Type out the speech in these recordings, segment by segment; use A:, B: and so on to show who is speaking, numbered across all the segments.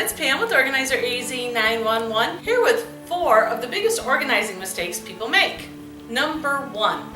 A: it's Pam with Organizer AZ911 here with 4 of the biggest organizing mistakes people make. Number 1,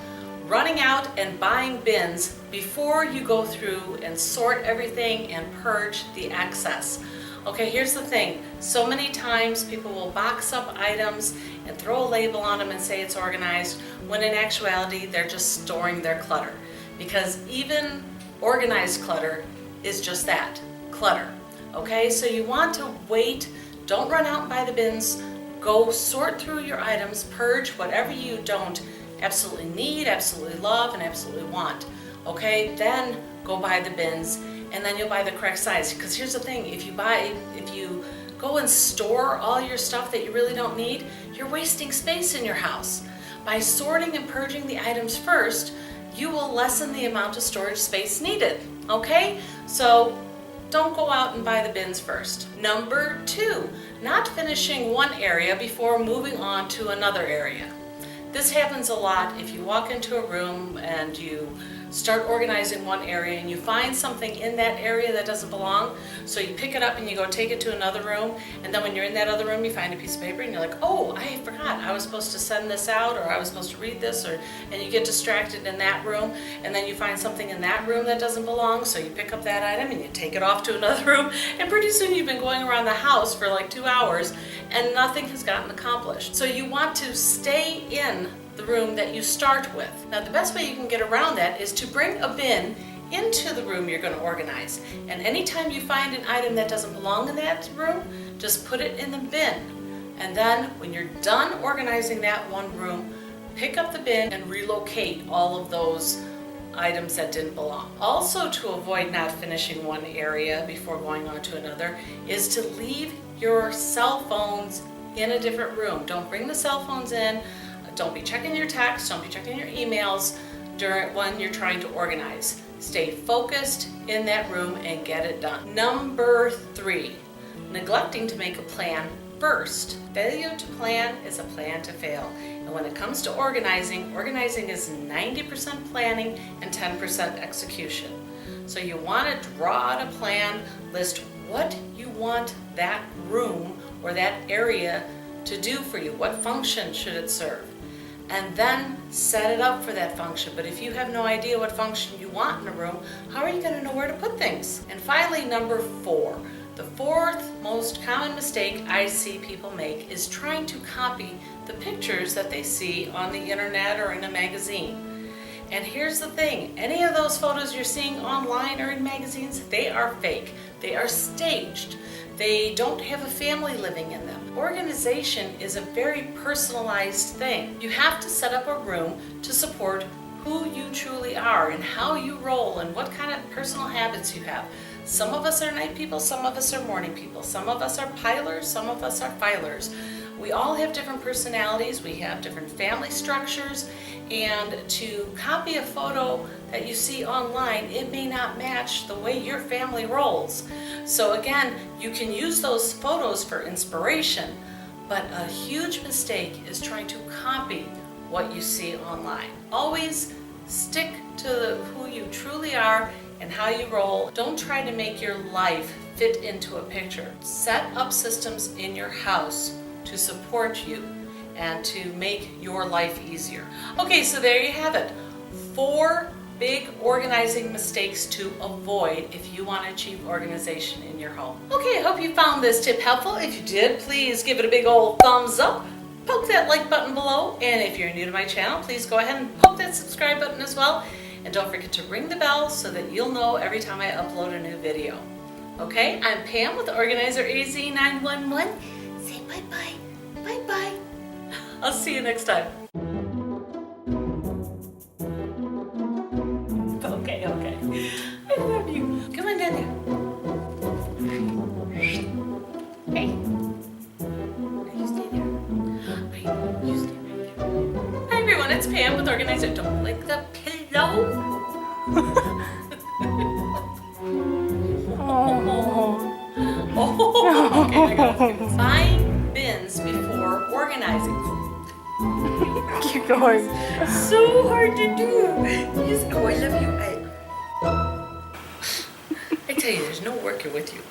A: running out and buying bins before you go through and sort everything and purge the excess. Okay, here's the thing. So many times people will box up items and throw a label on them and say it's organized, when in actuality they're just storing their clutter. Because even organized clutter is just that, clutter. Okay, so you want to wait, don't run out and buy the bins, go sort through your items, purge whatever you don't absolutely need, absolutely love, and absolutely want. Okay, then go buy the bins, and then you'll buy the correct size. Because here's the thing, if you go and store all your stuff that you really don't need, you're wasting space in your house. By sorting and purging the items first, you will lessen the amount of storage space needed. Okay, so don't go out and buy the bins first. Number 2, not finishing one area before moving on to another area. This happens a lot if you walk into a room and you start organizing one area and you find something in that area that doesn't belong, so you pick it up and you go take it to another room, and then when you're in that other room you find a piece of paper and you're like, oh, I forgot, I was supposed to send this out, or I was supposed to read this, and you get distracted in that room, and then you find something in that room that doesn't belong, so you pick up that item and you take it off to another room, and pretty soon you've been going around the house for like 2 hours and nothing has gotten accomplished. So you want to stay in the room that you start with. Now the best way you can get around that is to bring a bin into the room you're going to organize. And anytime you find an item that doesn't belong in that room, just put it in the bin. And then when you're done organizing that one room, pick up the bin and relocate all of those items that didn't belong. Also, to avoid not finishing one area before going on to another is to leave your cell phones in a different room. Don't bring the cell phones in. Don't be checking your texts, don't be checking your emails when you're trying to organize. Stay focused in that room and get it done. Number 3, neglecting to make a plan first. Failure to plan is a plan to fail. And when it comes to organizing, organizing is 90% planning and 10% execution. So you want to draw out a plan, list what you want that room or that area to do for you. What function should it serve? And then set it up for that function. But if you have no idea what function you want in a room, how are you going to know where to put things? And finally, number 4. The 4th most common mistake I see people make is trying to copy the pictures that they see on the internet or in a magazine. And here's the thing, any of those photos you're seeing online or in magazines, they are fake. They are staged. They don't have a family living in them. Organization is a very personalized thing. You have to set up a room to support who you truly are and how you roll and what kind of personal habits you have. Some of us are night people, some of us are morning people, some of us are pilers, some of us are filers. We all have different personalities, we have different family structures, and to copy a photo that you see online, it may not match the way your family rolls. So again, you can use those photos for inspiration, but a huge mistake is trying to copy what you see online. Always stick to who you truly are and how you roll. Don't try to make your life fit into a picture. Set up systems in your house to support you and to make your life easier. Okay, so there you have it. 4 big organizing mistakes to avoid if you want to achieve organization in your home. Okay, I hope you found this tip helpful. If you did, please give it a big old thumbs up. Poke that like button below. And if you're new to my channel, please go ahead and poke that subscribe button as well. And don't forget to ring the bell so that you'll know every time I upload a new video. Okay, I'm Pam with Organizer AZ911. Say bye-bye. Bye-bye. I'll see you next time. Okay. I love you. Come on down there. Hey. You stay there. You stay right there. Hi everyone, it's Pam with Organizer. Don't lick the pillow. Okay, I got it. Buying bins before organizing.
B: Keep going.
A: So hard to do. Yes, oh, I love you. I tell you, there's no worker with you.